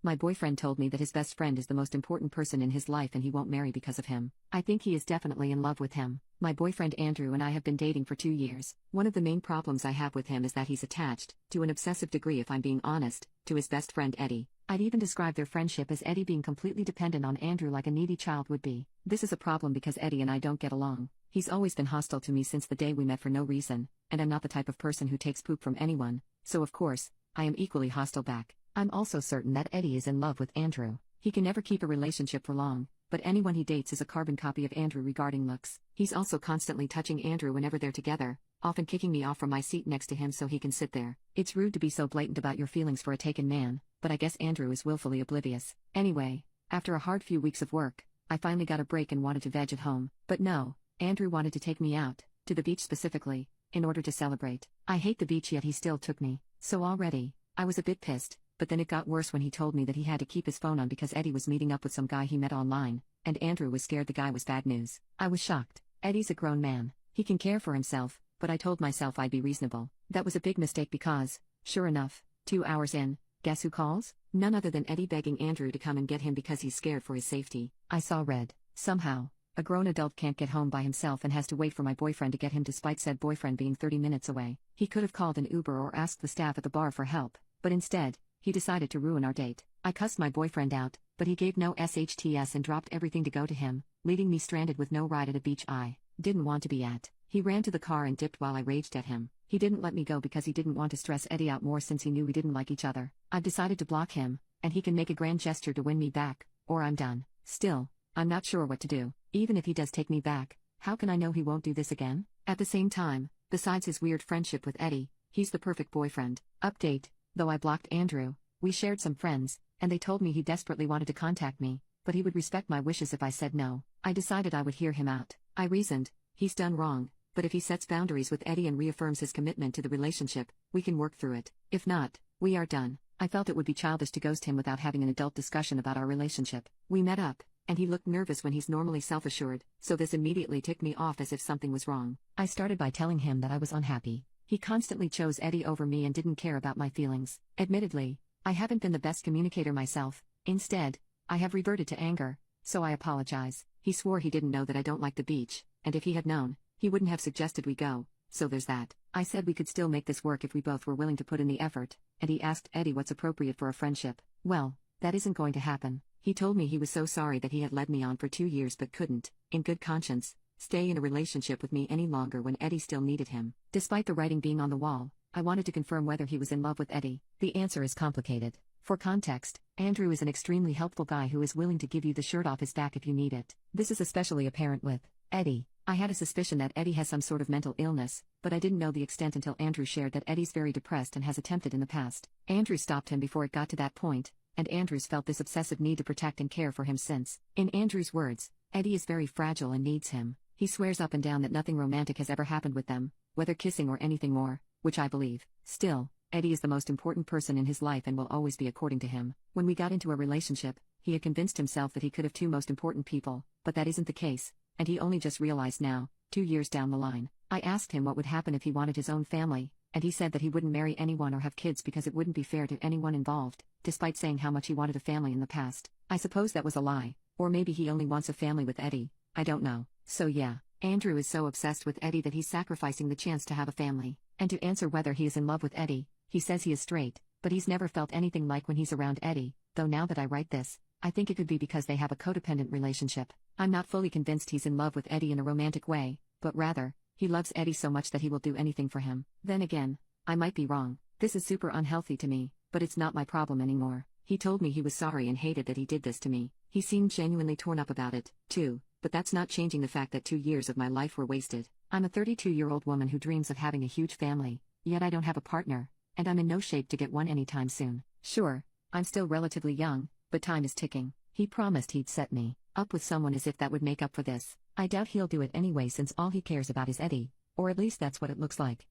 My boyfriend told me that his best friend is the most important person in his life and he won't marry because of him. I think he is definitely in love with him. My boyfriend Andrew and I have been dating for 2 years. One of the main problems I have with him is that he's attached, to an obsessive degree if I'm being honest, to his best friend Eddie. I'd even describe their friendship as Eddie being completely dependent on Andrew like a needy child would be. This is a problem because Eddie and I don't get along. He's always been hostile to me since the day we met for no reason, and I'm not the type of person who takes poop from anyone, so of course, I am equally hostile back. I'm also certain that Eddie is in love with Andrew. He can never keep a relationship for long, but anyone he dates is a carbon copy of Andrew regarding looks. He's also constantly touching Andrew whenever they're together, often kicking me off from my seat next to him so he can sit there. It's rude to be so blatant about your feelings for a taken man, but I guess Andrew is willfully oblivious. Anyway, after a hard few weeks of work, I finally got a break and wanted to veg at home. But no, Andrew wanted to take me out, to the beach specifically, in order to celebrate. I hate the beach yet he still took me. So already, I was a bit pissed, but then it got worse when he told me that he had to keep his phone on because Eddie was meeting up with some guy he met online, and Andrew was scared the guy was bad news. I was shocked. Eddie's a grown man. He can care for himself, but I told myself I'd be reasonable. That was a big mistake because, sure enough, 2 hours in, guess who calls? None other than Eddie begging Andrew to come and get him because he's scared for his safety. I saw red. Somehow, a grown adult can't get home by himself and has to wait for my boyfriend to get him despite said boyfriend being 30 minutes away. He could have called an Uber or asked the staff at the bar for help, but instead, he decided to ruin our date. I cussed my boyfriend out, but he gave no SHTS and dropped everything to go to him, leaving me stranded with no ride at a beach I didn't want to be at. He ran to the car and dipped while I raged at him. He didn't let me go because he didn't want to stress Eddie out more since he knew we didn't like each other. I've decided to block him, and he can make a grand gesture to win me back, or I'm done. Still, I'm not sure what to do. Even if he does take me back, how can I know he won't do this again? At the same time, besides his weird friendship with Eddie, he's the perfect boyfriend. Update, though I blocked Andrew, we shared some friends, and they told me he desperately wanted to contact me, but he would respect my wishes if I said no. I decided I would hear him out. I reasoned, he's done wrong, but if he sets boundaries with Eddie and reaffirms his commitment to the relationship, we can work through it. If not, we are done. I felt it would be childish to ghost him without having an adult discussion about our relationship. We met up, and he looked nervous when he's normally self-assured, so this immediately ticked me off as if something was wrong. I started by telling him that I was unhappy. He constantly chose Eddie over me and didn't care about my feelings. Admittedly, I haven't been the best communicator myself. Instead, I have reverted to anger, so I apologize. He swore he didn't know that I don't like the beach, and if he had known, he wouldn't have suggested we go, so there's that. I said we could still make this work if we both were willing to put in the effort, and he asked Eddie what's appropriate for a friendship. Well, that isn't going to happen. He told me he was so sorry that he had led me on for 2 years but couldn't, in good conscience, stay in a relationship with me any longer when Eddie still needed him. Despite the writing being on the wall, I wanted to confirm whether he was in love with Eddie. The answer is complicated. For context, Andrew is an extremely helpful guy who is willing to give you the shirt off his back if you need it. This is especially apparent with Eddie. I had a suspicion that Eddie has some sort of mental illness, but I didn't know the extent until Andrew shared that Eddie's very depressed and has attempted in the past. Andrew stopped him before it got to that point, and Andrew's felt this obsessive need to protect and care for him since. In Andrew's words, Eddie is very fragile and needs him. He swears up and down that nothing romantic has ever happened with them, whether kissing or anything more, which I believe. Still, Eddie is the most important person in his life and will always be according to him. When we got into a relationship, he had convinced himself that he could have 2 most important people, but that isn't the case, and he only just realized now, 2 years down the line. I asked him what would happen if he wanted his own family, and he said that he wouldn't marry anyone or have kids because it wouldn't be fair to anyone involved, despite saying how much he wanted a family in the past. I suppose that was a lie, or maybe he only wants a family with Eddie, I don't know. So yeah, Andrew is so obsessed with Eddie that he's sacrificing the chance to have a family. And to answer whether he is in love with Eddie, he says he is straight, but he's never felt anything like when he's around Eddie, though now that I write this, I think it could be because they have a codependent relationship. I'm not fully convinced he's in love with Eddie in a romantic way, but rather, he loves Eddie so much that he will do anything for him. Then again, I might be wrong. This is super unhealthy to me, but it's not my problem anymore. He told me he was sorry and hated that he did this to me. He seemed genuinely torn up about it, too, but that's not changing the fact that 2 years of my life were wasted. I'm a 32-year-old woman who dreams of having a huge family, yet I don't have a partner, and I'm in no shape to get one anytime soon. Sure, I'm still relatively young, but time is ticking. He promised he'd set me up with someone as if that would make up for this. I doubt he'll do it anyway since all he cares about is Eddie, or at least that's what it looks like.